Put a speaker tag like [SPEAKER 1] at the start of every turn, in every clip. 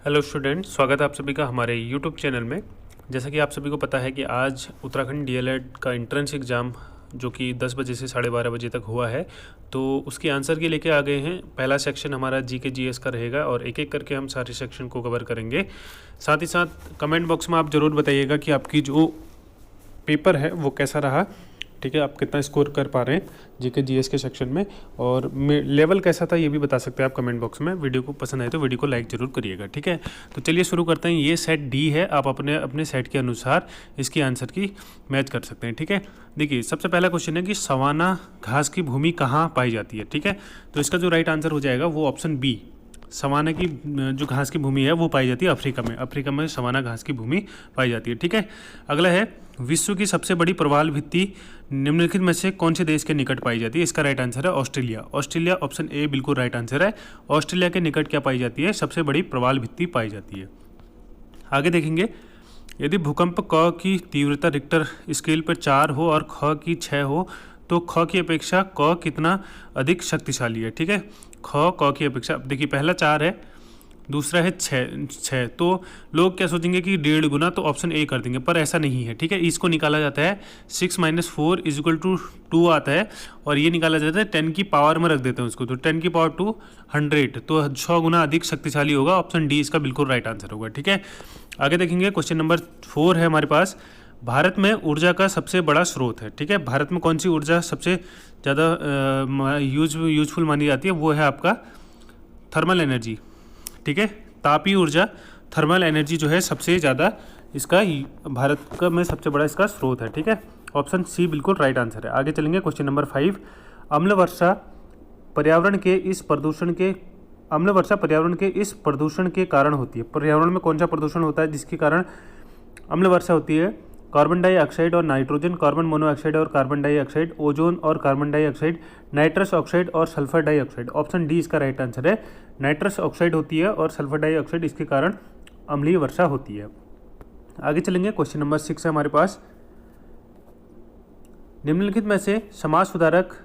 [SPEAKER 1] Hello student, स्वागत है आप सभी का हमारे यूट्यूब चैनल में। जैसा कि आप सभी को पता है कि आज उत्तराखंड डीएलएड का एंट्रेंस एग्ज़ाम जो कि 10 बजे से 12:30 बजे तक हुआ है, तो उसके आंसर के लेके आ गए हैं। पहला सेक्शन हमारा जीके जीएस का रहेगा और एक एक करके हम सारे सेक्शन को कवर करेंगे। साथ ही साथ कमेंट बॉक्स में आप ज़रूर बताइएगा कि आपकी जो पेपर है वो कैसा रहा। ठीक है, आप कितना स्कोर कर पा रहे हैं जीके जीएस के सेक्शन में, और लेवल कैसा था ये भी बता सकते हैं आप कमेंट बॉक्स में। वीडियो को पसंद आए तो वीडियो को लाइक ज़रूर करिएगा। ठीक है, तो चलिए शुरू करते हैं। ये सेट डी है, आप अपने अपने सेट के अनुसार इसकी आंसर की मैच कर सकते हैं। ठीक है, देखिए सबसे पहला क्वेश्चन है कि सवाना घास की भूमि कहाँ पाई जाती है। ठीक है, तो इसका जो राइट आंसर हो जाएगा वो ऑप्शन बी, सवाना की जो घास की भूमि है वो पाई जाती है अफ्रीका में। अफ्रीका में सवाना घास की भूमि पाई जाती है। ठीक है, अगला है विश्व की सबसे बड़ी प्रवाल भित्ति निम्नलिखित में से कौन से देश के निकट पाई जाती है। इसका राइट आंसर है ऑस्ट्रेलिया। ऑस्ट्रेलिया ऑप्शन ए बिल्कुल राइट आंसर है। ऑस्ट्रेलिया के निकट क्या पाई जाती है, सबसे बड़ी प्रवाल भित्ति पाई जाती है। आगे देखेंगे, यदि भूकंप क की तीव्रता रिक्टर स्केल पर 4 हो और ख की 6 हो तो ख की अपेक्षा क कितना अधिक शक्तिशाली है। ठीक है, क की अपेक्षा, देखिए पहला 4 है, दूसरा है 6, तो लोग क्या सोचेंगे कि 1.5 गुना, तो ऑप्शन ए कर देंगे, पर ऐसा नहीं है। ठीक है, इसको निकाला जाता है 6 - 4 = 2 आता है, और ये निकाला जाता है 10 की पावर में रख देते हैं उसको, तो 10 की पावर 2 100, तो 6 गुना अधिक शक्तिशाली होगा। ऑप्शन डी इसका बिल्कुल राइट आंसर होगा। ठीक है, आगे देखेंगे, क्वेश्चन नंबर 4 है हमारे पास। भारत में ऊर्जा का सबसे बड़ा स्रोत है। ठीक है, भारत में कौन सी ऊर्जा सबसे ज़्यादा यूजफुल मानी जाती है, वो है आपका थर्मल एनर्जी। ठीक है, तापीय ऊर्जा थर्मल एनर्जी जो है सबसे ज़्यादा इसका भारत का में सबसे बड़ा इसका स्रोत है। ठीक है, ऑप्शन सी बिल्कुल राइट आंसर है। आगे चलेंगे, क्वेश्चन नंबर 5। अम्ल वर्षा पर्यावरण के इस प्रदूषण के कारण होती है। पर्यावरण में कौन सा प्रदूषण होता है जिसके कारण अम्ल वर्षा होती है। कार्बन डाइऑक्साइड और नाइट्रोजन, कार्बन मोनोऑक्साइड और कार्बन डाइऑक्साइड, ओजोन और कार्बन डाइऑक्साइड, नाइट्रस ऑक्साइड और सल्फर डाइऑक्साइड। ऑप्शन डी इसका राइट आंसर है। नाइट्रस ऑक्साइड होती है और सल्फर डाइऑक्साइड, इसके कारण अम्लीय वर्षा होती है। आगे चलेंगे, क्वेश्चन नंबर 6 है हमारे पास। निम्नलिखित में से समाज सुधारक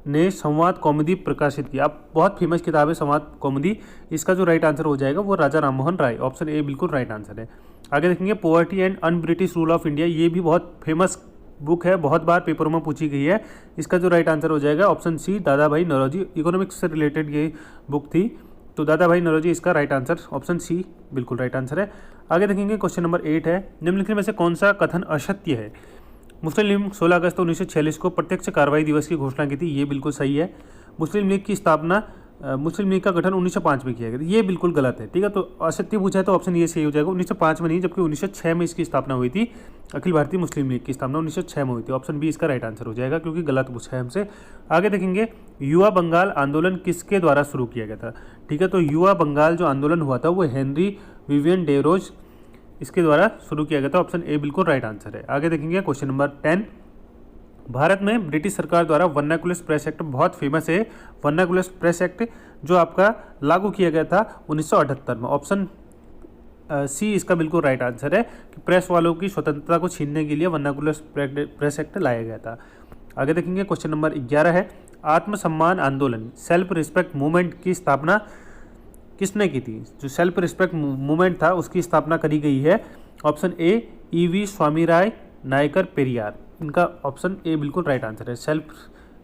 [SPEAKER 1] ने संवाद कौमुदी प्रकाशित किया। आप बहुत फेमस किताब है संवाद कौमुदी, इसका जो राइट आंसर हो जाएगा वो राजा राममोहन राय। ऑप्शन ए बिल्कुल राइट आंसर है। आगे देखेंगे, poverty and un British rule of India, ये भी बहुत फेमस बुक है, बहुत बार पेपरों में पूछी गई है। इसका जो राइट आंसर हो जाएगा ऑप्शन सी, दादा भाई नौरोजी। इकोनॉमिक्स से रिलेटेड ये बुक थी, तो दादा भाई नौरोजी इसका राइट आंसर, ऑप्शन सी बिल्कुल राइट आंसर है। आगे देखेंगे, क्वेश्चन नंबर 8 है। निम्नलिखित में से कौन सा कथन असत्य है। मुस्लिम लीग 16 अगस्त 1946 को प्रत्यक्ष कार्रवाई दिवस की घोषणा की थी, ये बिल्कुल सही है। मुस्लिम लीग का गठन 1905 में किया गया था, ये बिल्कुल गलत है। ठीक है, तो असत्य पूछा है तो ऑप्शन ये सही हो जाएगा। 1905 में नहीं, जबकि 1906 में इसकी स्थापना हुई थी। अखिल भारतीय मुस्लिम लीग की स्थापना 1906 में हुई थी। ऑप्शन बी इसका राइट आंसर हो जाएगा, क्योंकि गलत पूछा है हमसे। आगे देखेंगे, युवा बंगाल आंदोलन किसके द्वारा शुरू किया गया था। ठीक है, तो युवा बंगाल जो आंदोलन हुआ था वो हेनरी विवियन डेरोज इसके द्वारा शुरू किया गया था। ऑप्शन ए बिल्कुल राइट आंसर है। आगे देखेंगे, क्वेश्चन नंबर 10। भारत में ब्रिटिश सरकार द्वारा वर्नाकुलर प्रेस एक्ट बहुत फेमस है। वर्नाकुलर प्रेस एक्ट जो आपका लागू किया गया था 1978 में। ऑप्शन सी इसका बिल्कुल राइट आंसर है कि प्रेस वालों की स्वतंत्रता को छीनने के लिए वर्नाकुलर प्रेस एक्ट लाया गया था। आगे देखेंगे, क्वेश्चन नंबर 11 है। आत्मसम्मान आंदोलन सेल्फ रिस्पेक्ट मूवमेंट की स्थापना किसने की थी। जो सेल्फ रिस्पेक्ट मूवमेंट था उसकी स्थापना करी गई है। Option A, EV Swamiray Naicker Periyar, इनका ऑप्शन ए बिल्कुल राइट आंसर है। सेल्फ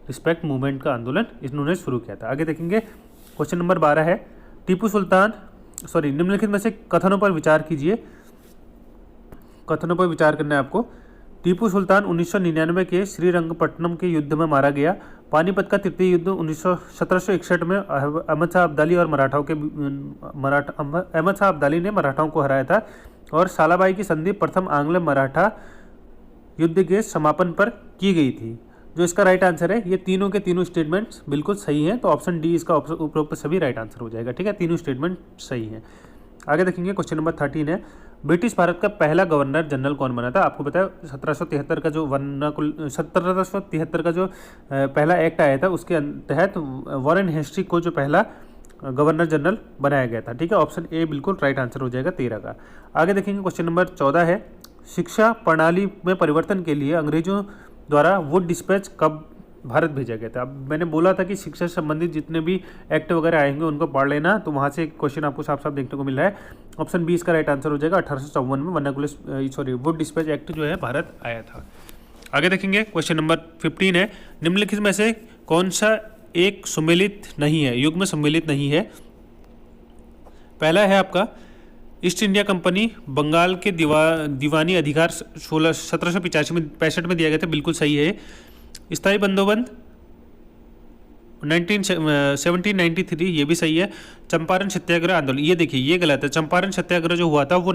[SPEAKER 1] रिस्पेक्ट मूवमेंट का आंदोलन इन्होंने शुरू किया था। आगे देखेंगे, क्वेश्चन नंबर 12 है। निम्नलिखित में से कथनों पर विचार कीजिए। कथनों पर विचार करना है आपको। टीपू सुल्तान 1999 के श्रीरंगपट्टनम के युद्ध में मारा गया। पानीपत का तृतीय युद्ध 1761 में अहमद शाह अब्दाली ने मराठाओं को हराया था। और सालाबाई की संधि प्रथम आंग्ल मराठा युद्ध के समापन पर की गई थी। जो इसका राइट आंसर है, ये तीनों के तीनों स्टेटमेंट्स बिल्कुल सही हैं, तो ऑप्शन डी इसका उपरोक्त सभी राइट आंसर हो जाएगा। ठीक है, तीनों स्टेटमेंट सही हैं। आगे देखेंगे, क्वेश्चन नंबर 13 है। ब्रिटिश भारत का पहला गवर्नर जनरल कौन बना था। आपको पता है 1773 का जो पहला एक्ट आया था उसके तहत वॉरेन हेस्टिंग्स को जो पहला गवर्नर जनरल बनाया गया था। ठीक है, ऑप्शन ए बिल्कुल राइट आंसर हो जाएगा 13 का। आगे देखेंगे, क्वेश्चन नंबर 14 है। शिक्षा प्रणाली में परिवर्तन के लिए अंग्रेजों द्वारा वुड डिस्पैच कब भारत भेजा गया था। अब मैंने बोला था कि शिक्षा से संबंधित जितने भी एक्ट वगैरह आएंगे उनको पढ़ लेना, तो वहाँ से क्वेश्चन आपको साफ साफ देखने को मिल रहा है। ऑप्शन बी इसका राइट आंसर हो जाएगा। 1854 में वुड डिस्पैच एक्ट जो है भारत आया था। आगे देखेंगे क्वेश्चन नंबर 15 है, निम्नलिखित में से कौन सा एक सम्मिलित नहीं है, युग्म सम्मिलित नहीं है। पहला है आपका ईस्ट इंडिया कंपनी बंगाल के दीवानी अधिकार 1785 में दिया गया था, बिल्कुल सही है। स्थायी बंदोबंद 1793, ये भी सही है। चंपारण सत्याग्रह आंदोलन, ये देखिए ये गलत है। चंपारण सत्याग्रह जो हुआ था वो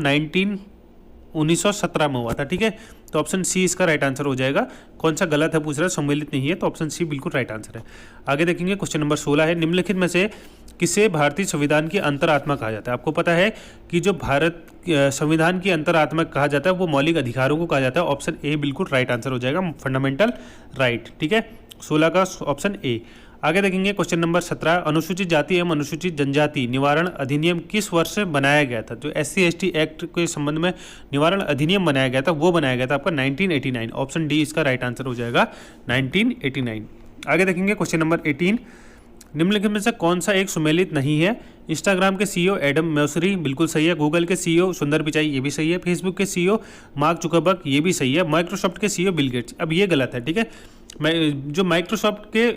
[SPEAKER 1] 1917 में हुआ था, ठीक है। तो ऑप्शन सी इसका राइट आंसर हो जाएगा। कौन सा गलत है पूछ रहा है, सम्मिलित नहीं है, तो ऑप्शन सी बिल्कुल राइट आंसर है। आगे देखेंगे क्वेश्चन नंबर 16 है, निम्नलिखित में से किसे भारतीय संविधान की अंतरात्मा कहा जाता है। आपको पता है कि जो भारत संविधान की अंतरात्मा कहा जाता है वो मौलिक अधिकारों को कहा जाता है। ऑप्शन ए बिल्कुल राइट आंसर हो जाएगा, फंडामेंटल राइट, ठीक है। 16 का ऑप्शन ए। आगे देखेंगे क्वेश्चन नंबर 17, अनुसूचित जाति एवं अनुसूचित जनजाति निवारण अधिनियम किस वर्ष से बनाया गया था। जो SC/ST एक्ट के संबंध में निवारण अधिनियम बनाया गया था वो बनाया गया था आपका 1989। ऑप्शन डी इसका राइट आंसर हो जाएगा 1989। आगे देखेंगे क्वेश्चन नंबर 18, निम्नलिखित में से कौन सा एक सुमेलित नहीं है। इंस्टाग्राम के CEO एडम मोसेरी, बिल्कुल सही है। गूगल के CEO सुंदर पिचाई, ये भी सही है। फेसबुक के CEO मार्क जुकरबर्ग, ये भी सही है। माइक्रोसॉफ्ट के CEO बिल गेट्स, अब ये गलत है, ठीक है। जो माइक्रोसॉफ्ट के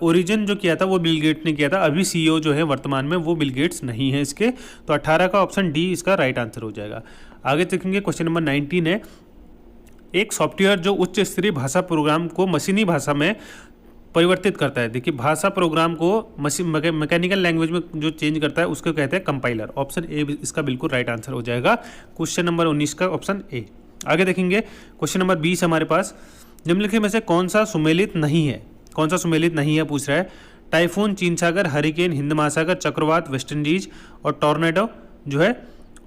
[SPEAKER 1] ओरिजिन जो किया था वो बिल गेट्स ने किया था, अभी CEO जो है वर्तमान में वो बिल गेट्स नहीं है इसके। तो 18 का ऑप्शन डी इसका राइट आंसर हो जाएगा। आगे देखेंगे क्वेश्चन नंबर 19 है, एक सॉफ्टवेयर जो उच्च स्तरीय भाषा प्रोग्राम को मशीनी भाषा में परिवर्तित करता है। देखिए भाषा प्रोग्राम को मैकेनिकल लैंग्वेज में जो चेंज करता है उसको कहते हैं कंपाइलर। ऑप्शन ए इसका बिल्कुल राइट आंसर हो जाएगा। क्वेश्चन नंबर 19 का ऑप्शन ए। आगे देखेंगे क्वेश्चन नंबर 20 हमारे पास, निम्नलिखित में से कौन सा सुमेलित नहीं है। कौन सा सुमेलित नहीं है पूछ रहा है। टाइफून, चीन सागर, हरिकेन, हिंद महासागर, चक्रवात वेस्ट इंडीज और टॉर्नेडो जो है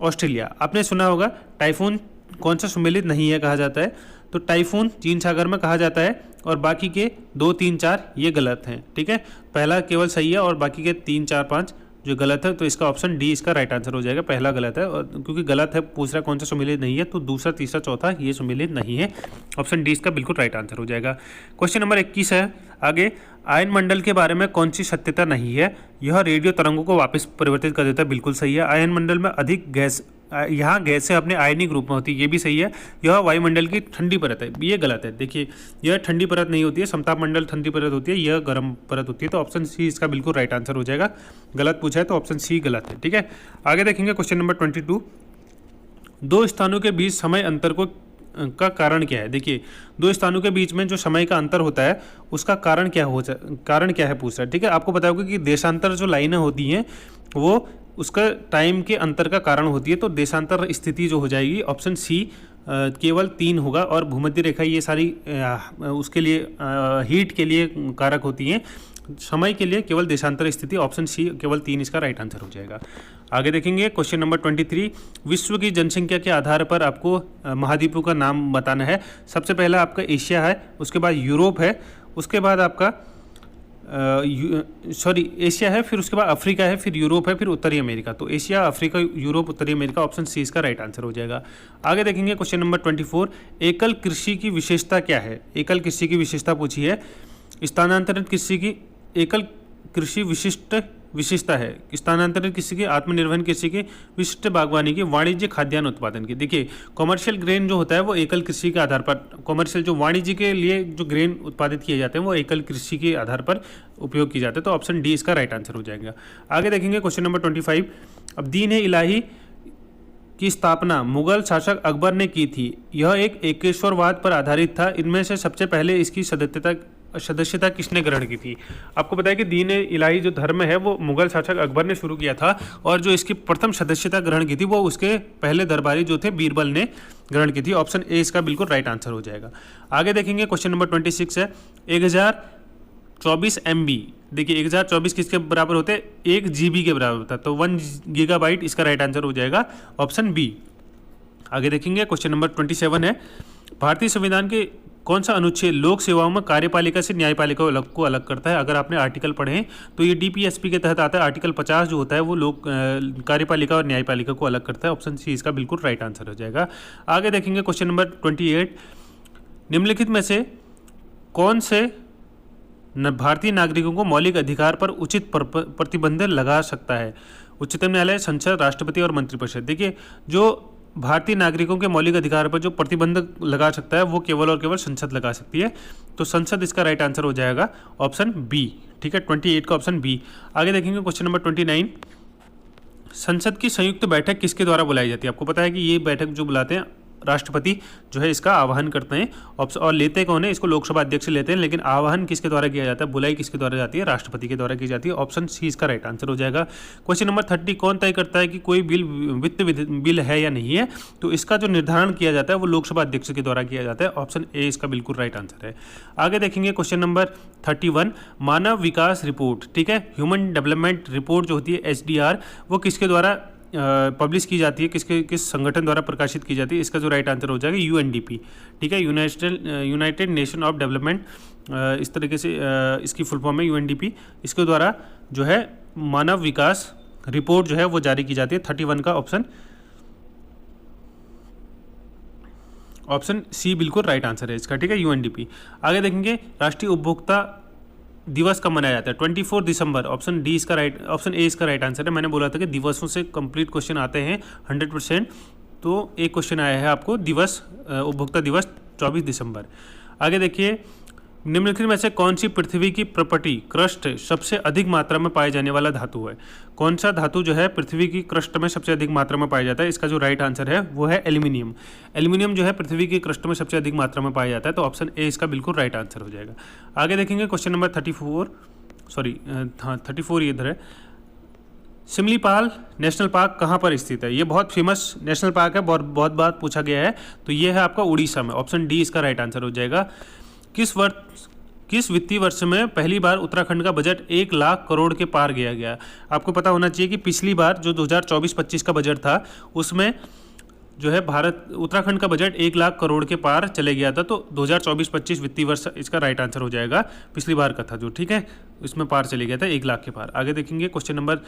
[SPEAKER 1] ऑस्ट्रेलिया। आपने सुना होगा टाइफून कौन सा सुमेलित नहीं है कहा जाता है, तो टाइफून चीन सागर में कहा जाता है और बाकी के 2, 3, 4 ये गलत हैं, ठीक है। पहला केवल सही है और बाकी के 3, 4, 5 जो गलत है, तो इसका ऑप्शन डी इसका राइट आंसर हो जाएगा। पहला गलत है और क्योंकि गलत है पूछ रहा कौन सा सुमेलित नहीं है, तो दूसरा, तीसरा, चौथा ये सुमेलित नहीं है। ऑप्शन डी इसका बिल्कुल राइट आंसर हो जाएगा। क्वेश्चन नंबर 21 है आगे, आयन मंडल के बारे में कौन सी सत्यता नहीं है। यह रेडियो तरंगों को वापस परिवर्तित कर देता है, बिल्कुल सही है। आयन मंडल में अधिक गैस, यहाँ गैसें अपने आयनिक रूप में होती है, ये भी सही है। यह वायुमंडल की ठंडी परत है, ये गलत है। देखिए यह ठंडी परत नहीं होती है, समताप मंडल ठंडी परत होती है, यह गर्म परत होती है। तो ऑप्शन सी इसका बिल्कुल राइट आंसर हो जाएगा। गलत पूछा है तो ऑप्शन सी गलत है, ठीक है। आगे देखेंगे क्वेश्चन नंबर 22, दो स्थानों के बीच समय अंतर का कारण क्या है। देखिए दो स्थानों के बीच में जो समय का अंतर होता है उसका कारण क्या है पूछ रहा है, ठीक है। आपको पता होगा कि देशांतर जो लाइनें होती हैं वो उसका टाइम के अंतर का कारण होती है, तो देशांतर स्थिति जो हो जाएगी ऑप्शन सी केवल 3 होगा। और भूमध्य रेखा ये सारी उसके लिए हीट के लिए कारक होती हैं, समय के लिए केवल देशांतर स्थिति। ऑप्शन सी केवल 3 इसका राइट आंसर हो जाएगा। आगे देखेंगे क्वेश्चन नंबर 23, विश्व की जनसंख्या के आधार पर आपको महाद्वीपों का नाम बताना है। सबसे पहला आपका एशिया है, उसके बाद यूरोप है, उसके बाद आपका एशिया है, फिर उसके बाद अफ्रीका है, फिर यूरोप है, फिर उत्तरी अमेरिका। तो एशिया, अफ्रीका, यूरोप, उत्तरी अमेरिका, ऑप्शन सी इसका राइट आंसर हो जाएगा। आगे देखेंगे क्वेश्चन नंबर 24, एकल कृषि की विशेषता क्या है। एकल कृषि की विशेषता पूछी है। स्थानांतरित कृषि की एकल कृषि विशिष्टता है। स्थानांतरित कृषि की, आत्मनिर्भर कृषि की, विशिष्ट बागवानी की, वाणिज्य खाद्यान्न उत्पादन की। देखिए कॉमर्शियल ग्रेन जो होता है वो एकल कृषि के आधार पर, कॉमर्शियल जो वाणिज्य के लिए जो ग्रेन उत्पादित किए जाते हैं वो एकल कृषि के आधार पर उपयोग किए जाते हैं। तो ऑप्शन डी इसका राइट आंसर हो जाएगा। आगे देखेंगे क्वेश्चन नंबर 25, अब दीन ए इलाही की स्थापना मुगल शासक अकबर ने की थी। यह एक एकेश्वरवाद पर आधारित था। इनमें से सबसे पहले इसकी सदस्यता किसने ग्रहण की थी। आपको पता है कि दीन इलाही जो धर्म है वो मुगल शासक अकबर ने शुरू किया था और जो इसकी प्रथम सदस्यता ग्रहण की थी वो उसके पहले दरबारी जो थे बीरबल ने ग्रहण की थी। ऑप्शन ए इसका बिल्कुल राइट आंसर हो जाएगा। आगे देखेंगे क्वेश्चन नंबर 26 है 1024 MB। देखिए 1024 किसके बराबर होते हैं, 1 GB के बराबर होता है, तो 1 GB इसका राइट आंसर हो जाएगा, ऑप्शन बी। आगे देखेंगे क्वेश्चन नंबर 27 है भारतीय संविधान के कौन सा अनुच्छेद लोक सेवाओं में कार्यपालिका से न्यायपालिका को अलग करता है। अगर आपने आर्टिकल पढ़े तो ये DPSP के तहत आता है। आर्टिकल 50 जो होता है वो लोक कार्यपालिका और न्यायपालिका को अलग करता है। ऑप्शन सी इसका बिल्कुल राइट आंसर हो जाएगा। आगे देखेंगे क्वेश्चन नंबर 28, निम्नलिखित में से कौन से भारतीय नागरिकों को मौलिक अधिकार पर उचित प्रतिबंध लगा सकता है? उच्चतम न्यायालय, संसद, राष्ट्रपति और मंत्रिपरिषद। देखिए, जो भारतीय नागरिकों के मौलिक अधिकार पर जो प्रतिबंध लगा सकता है वो केवल और केवल संसद लगा सकती है, तो संसद इसका राइट आंसर हो जाएगा ऑप्शन बी। ठीक है, 28 का ऑप्शन बी। आगे देखेंगे क्वेश्चन नंबर 29, संसद की संयुक्त बैठक किसके द्वारा बुलाई जाती है? आपको पता है कि ये बैठक जो बुलाते हैं राष्ट्रपति जो है इसका आह्वान करते हैं, और लेते कौन है? इसको लोकसभा अध्यक्ष लेते हैं, लेकिन आह्वान किसके द्वारा किया जाता है, बुलाई किसके द्वारा जाती है? राष्ट्रपति के द्वारा की जाती है। ऑप्शन सी इसका राइट आंसर हो जाएगा। क्वेश्चन नंबर 30, कौन तय करता है कि कोई बिल वित्त बिल है या नहीं है? तो इसका जो निर्धारण किया जाता है वो लोकसभा अध्यक्ष के द्वारा किया जाता है। ऑप्शन ए इसका बिल्कुल राइट आंसर है। आगे देखेंगे क्वेश्चन नंबर 31, मानव विकास रिपोर्ट, ठीक है, ह्यूमन डेवलपमेंट रिपोर्ट जो होती है HDR, वो किसके द्वारा पब्लिश की जाती है, किस संगठन द्वारा प्रकाशित की जाती है? इसका जो राइट आंसर हो जाएगा UNDP। ठीक है, यूनाइटेड नेशन ऑफ डेवलपमेंट, इस तरीके से इसकी फुल फॉर्म है UNDP। इसके द्वारा जो है मानव विकास रिपोर्ट जो है वो जारी की जाती है। 31 का ऑप्शन सी बिल्कुल राइट आंसर है इसका। ठीक है, UNDP। आगे देखेंगे राष्ट्रीय उपभोक्ता दिवस कब मनाया जाता है? 24 दिसंबर। ऑप्शन डी इसका राइट, ऑप्शन ए इसका राइट आंसर है। मैंने बोला था कि दिवसों से कंप्लीट क्वेश्चन आते हैं 100%, तो एक क्वेश्चन आया है आपको दिवस, उपभोक्ता दिवस 24 दिसंबर। आगे देखिए, निम्नलिखित में से कौन सी पृथ्वी की प्रॉपर्टी क्रस्ट सबसे अधिक मात्रा में पाए जाने वाला धातु है? कौन सा धातु जो है पृथ्वी की क्रस्ट में सबसे अधिक मात्रा में पाया जाता है? इसका जो राइट आंसर है वो है एल्यूमिनियम। एल्यूमिनियम जो है पृथ्वी की क्रस्ट में सबसे अधिक मात्रा में पाया जाता है, तो ऑप्शन ए इसका बिल्कुल राइट आंसर हो जाएगा। आगे देखेंगे क्वेश्चन नंबर 34 इधर है। सिमलीपाल नेशनल पार्क कहाँ पर स्थित है? ये बहुत फेमस नेशनल पार्क है, बहुत बार पूछा गया है, तो ये है आपका उड़ीसा में। ऑप्शन डी इसका राइट आंसर हो जाएगा। किस वित्तीय वर्ष में पहली बार उत्तराखंड का बजट 1 लाख करोड़ के पार गया? आपको पता होना चाहिए कि पिछली बार जो 2024-25 का बजट था उसमें जो है उत्तराखंड का बजट 1 लाख करोड़ के पार चले गया था, तो 2024-25 वित्तीय वर्ष इसका राइट आंसर हो जाएगा। पिछली बार का था जो, ठीक है, इसमें पार चले गया था 1 लाख के पार। आगे देखेंगे क्वेश्चन नंबर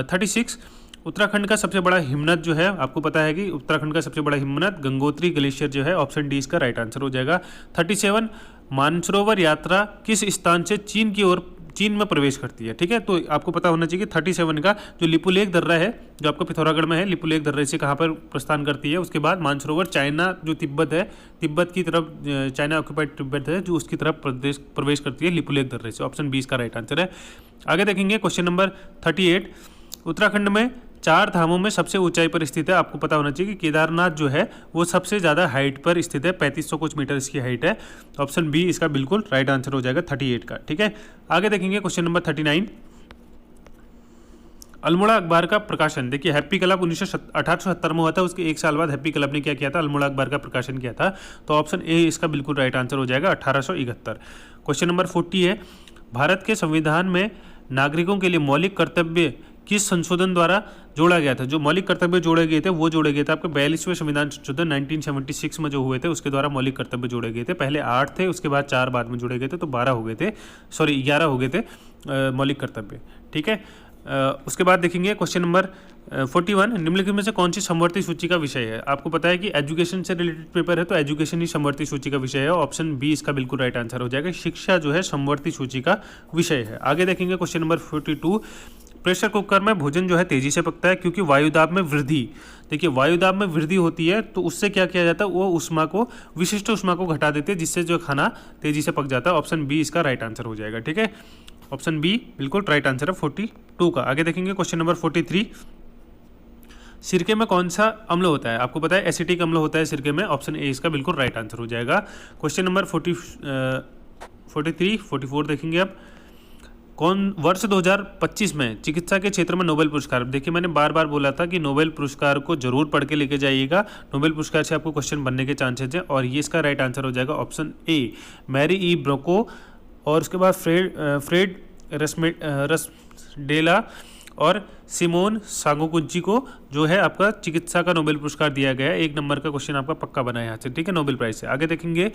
[SPEAKER 1] 36, उत्तराखंड का सबसे बड़ा हिमनद जो है, आपको पता है कि उत्तराखंड का सबसे बड़ा हिमनद गंगोत्री ग्लेशियर जो है। ऑप्शन डी इसका राइट आंसर हो जाएगा। 37, मानसरोवर यात्रा किस स्थान से चीन में प्रवेश करती है? ठीक है, तो आपको पता होना चाहिए कि 37 का जो लिपुलेख दर्रा है जो आपका पिथौरागढ़ में है, लिपुलेख दर्रे से कहाँ पर प्रस्थान करती है? उसके बाद मानसरोवर चाइना जो तिब्बत है, तिब्बत की तरफ, चाइना ऑक्यूपाइड तिब्बत है जो उसकी तरफ प्रवेश करती है लिपुलेख दर्रे से। ऑप्शन बी इसका राइट आंसर है। आगे देखेंगे क्वेश्चन नंबर 38, उत्तराखंड में 4 धामों में सबसे ऊंचाई पर स्थित है। आपको पता होना चाहिए कि केदारनाथ जो है वो सबसे ज़्यादा हाइट पर स्थित है, 3500 कुछ मीटर इसकी हाइट है। ऑप्शन बी इसका बिल्कुल राइट आंसर हो जाएगा 38 का। ठीक है, आगे देखेंगे क्वेश्चन नंबर 39, अल्मोड़ा अखबार का प्रकाशन। देखिए, हैप्पी क्लब 1870 में हुआ था, उसके 1 साल बाद हैप्पी क्लब ने क्या किया था? अल्मोड़ा अखबार का प्रकाशन किया था, तो ऑप्शन ए इसका बिल्कुल राइट आंसर हो जाएगा 1871। क्वेश्चन नंबर 40 है, भारत के संविधान में नागरिकों के लिए मौलिक कर्तव्य किस संशोधन द्वारा जोड़ा गया था? जो मौलिक कर्तव्य जोड़े गए थे वो जोड़े गए थे आपके 42वें संविधान संशोधन 1976 में जो हुए थे उसके द्वारा मौलिक कर्तव्य जोड़े गए थे। पहले 8 थे, उसके बाद 4 बाद में जोड़े गए थे, तो 11 हो गए थे मौलिक कर्तव्य। ठीक है, उसके बाद देखेंगे क्वेश्चन नंबर 41, निम्नलिखित में से कौन सी समवर्ती सूची का विषय है? आपको पता है कि एजुकेशन से रिलेटेड पेपर है, तो एजुकेशन ही समवर्ती सूची का विषय है। ऑप्शन बी इसका बिल्कुल राइट आंसर हो जाएगा। शिक्षा जो है समवर्ती सूची का विषय है। आगे देखेंगे क्वेश्चन नंबर 42, प्रेशर कुकर में भोजन जो है तेजी से पकता है क्योंकि वायुदाब में वृद्धि। देखिए, वायुदाब में वृद्धि होती है तो उससे क्या किया जाता है? वो विशिष्ट उष्मा को घटा देते हैं, जिससे जो खाना तेजी से पक जाता है। ऑप्शन बी इसका राइट आंसर हो जाएगा। ठीक है, ऑप्शन बी बिल्कुल राइट आंसर है 42 का। आगे देखेंगे क्वेश्चन नंबर 43, सिरके में कौन सा अम्ल होता है? आपको पता है एसिटिक अम्ल होता है सिरके में। ऑप्शन ए इसका बिल्कुल राइट आंसर हो जाएगा। क्वेश्चन नंबर 44 देखेंगे अब, कौन वर्ष 2025 में चिकित्सा के क्षेत्र में नोबेल पुरस्कार? देखिए, मैंने बार बार बोला था कि नोबेल पुरस्कार को जरूर पढ़ के लेके जाइएगा, नोबेल पुरस्कार से आपको क्वेश्चन बनने के चांसेस हैं, और ये इसका राइट आंसर हो जाएगा ऑप्शन ए, मैरी ई ब्रोको, और उसके बाद फ्रेड रसडेला और सिमोन सांगोकुची को जो है आपका चिकित्सा का नोबेल पुरस्कार दिया गया है। 1 नंबर का क्वेश्चन आपका पक्का बना है यहाँ से। ठीक है, नोबेल प्राइज से। आगे देखेंगे,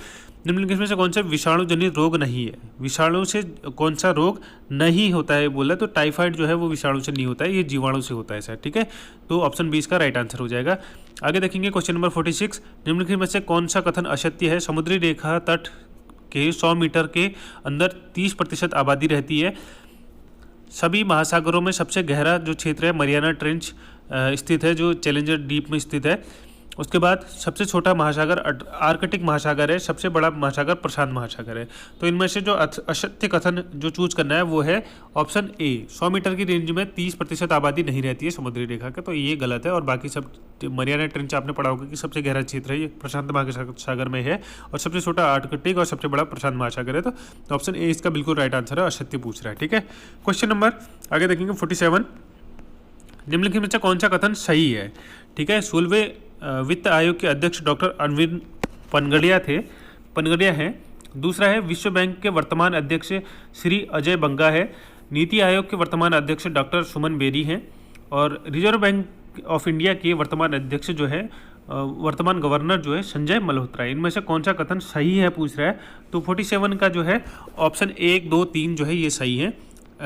[SPEAKER 1] निम्नलिखित में से कौन सा विषाणु जनित रोग नहीं है? विषाणु से कौन सा रोग नहीं होता है बोला, तो टाइफाइड जो है वो विषाणु से नहीं होता है, ये जीवाणु से होता है सर। ठीक है, तो ऑप्शन बी इसका राइट आंसर हो जाएगा। आगे देखेंगे क्वेश्चन नंबर 46, निम्नलिखित में से कौन सा कथन असत्य है? समुद्री रेखा तट के 100 मीटर के अंदर 30% आबादी रहती है। सभी महासागरों में सबसे गहरा जो क्षेत्र है मरियाना ट्रेंच स्थित है, जो चैलेंजर डीप में स्थित है। उसके बाद सबसे छोटा महासागर आर्कटिक महासागर है, सबसे बड़ा महासागर प्रशांत महासागर है। तो इनमें से जो असत्य कथन जो चूज करना है वो है ऑप्शन ए, 100 मीटर की रेंज में 30% आबादी नहीं रहती है समुद्री रेखा के, तो ये गलत है। और बाकी सब मरियाना ट्रेंच आपने पढ़ा होगा कि सबसे गहरा क्षेत्र है, ये प्रशांत महासागर में है, और सबसे छोटा आर्कटिक और सबसे बड़ा प्रशांत महासागर है। तो ऑप्शन ए इसका बिल्कुल राइट आंसर है, असत्य पूछ रहा है। ठीक है, क्वेश्चन नंबर आगे देखेंगे 47। निम्नलिखित में से कौन सा कथन सही है? ठीक है, 16वें वित्त आयोग के अध्यक्ष डॉक्टर अरविंद पनगड़िया हैं। दूसरा है विश्व बैंक के वर्तमान अध्यक्ष श्री अजय बंगा है। नीति आयोग के वर्तमान अध्यक्ष डॉक्टर सुमन बेरी हैं। और रिजर्व बैंक ऑफ इंडिया के वर्तमान अध्यक्ष जो है वर्तमान गवर्नर जो है संजय मल्होत्रा। इनमें से कौन सा कथन सही है पूछ रहा है। तो 47 का जो है ऑप्शन 1, 2, 3 जो है ये सही है।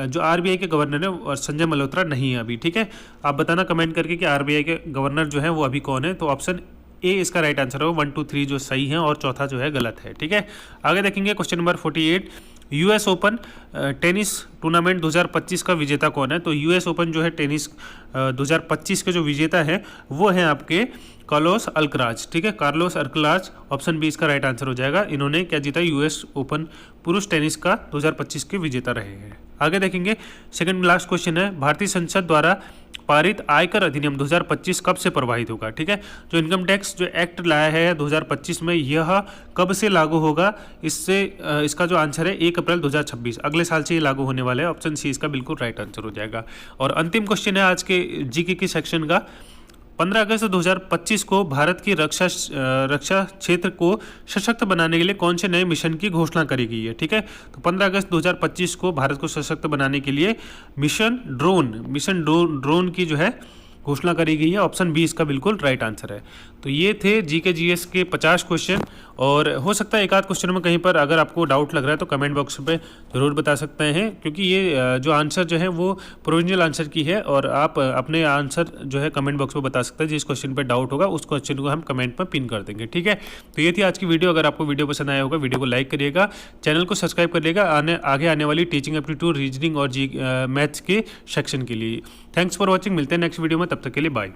[SPEAKER 1] जो आरबीआई के गवर्नर है और संजय मल्होत्रा नहीं है अभी। ठीक है, आप बताना कमेंट करके कि आरबीआई के गवर्नर जो है वो अभी कौन है। तो ऑप्शन ए इसका राइट आंसर है, 1, 2, 3 जो सही है और चौथा जो है गलत है। ठीक है, आगे देखेंगे question number 48। US open tennis tournament 2025 का विजेता कौन है? तो यूएस ओपन जो है टेनिस 2025 के जो विजेता है वो है आपके कार्लोस अल्कराज। ठीक है, कार्लोस अल्कराज, ऑप्शन बी इसका राइट आंसर हो जाएगा। इन्होंने क्या जीता? यूएस ओपन पुरुष टेनिस का 2025 के विजेता रहे हैं। आगे देखेंगे सेकंड लास्ट क्वेश्चन है, भारतीय संसद द्वारा पारित आयकर अधिनियम 2025 कब से प्रभावित होगा? ठीक है, जो इनकम टैक्स जो एक्ट लाया है 2025 में, यह कब से लागू होगा? इसका जो आंसर है 1 अप्रैल 2026, अगले साल से ये लागू होने वाला है। ऑप्शन सी इसका बिल्कुल राइट आंसर हो जाएगा। और अंतिम क्वेश्चन है आज के जीके के सेक्शन का, 15 अगस्त 2025 को भारत की रक्षा क्षेत्र को सशक्त बनाने के लिए कौन से नए मिशन की घोषणा करी गई है? ठीक है, तो 15 अगस्त 2025 को भारत को सशक्त बनाने के लिए मिशन ड्रोन की जो है घोषणा करी गई है। ऑप्शन बी इसका बिल्कुल राइट आंसर है। तो ये थे जीके जीएस के 50 क्वेश्चन। और हो सकता है एक आध क्वेश्चन में कहीं पर अगर आपको डाउट लग रहा है तो कमेंट बॉक्स पे ज़रूर बता सकते हैं, क्योंकि ये जो आंसर जो है वो प्रोविजनल आंसर की है। और आप अपने आंसर जो है कमेंट बॉक्स में बता सकते हैं। जिस क्वेश्चन पर डाउट होगा उस क्वेश्चन को हम कमेंट में पिन कर देंगे। ठीक है, तो ये थी आज की वीडियो। अगर आपको वीडियो पसंद आया होगा वीडियो को लाइक करिएगा, चैनल को सब्सक्राइब करिएगा आगे आने वाली टीचिंग एप्टीट्यूड, रीजनिंग और मैथ्स के सेक्शन के लिए। थैंक्स फॉर वॉचिंग, मिलते हैं नेक्स्ट वीडियो में, तब तक के लिए बाय।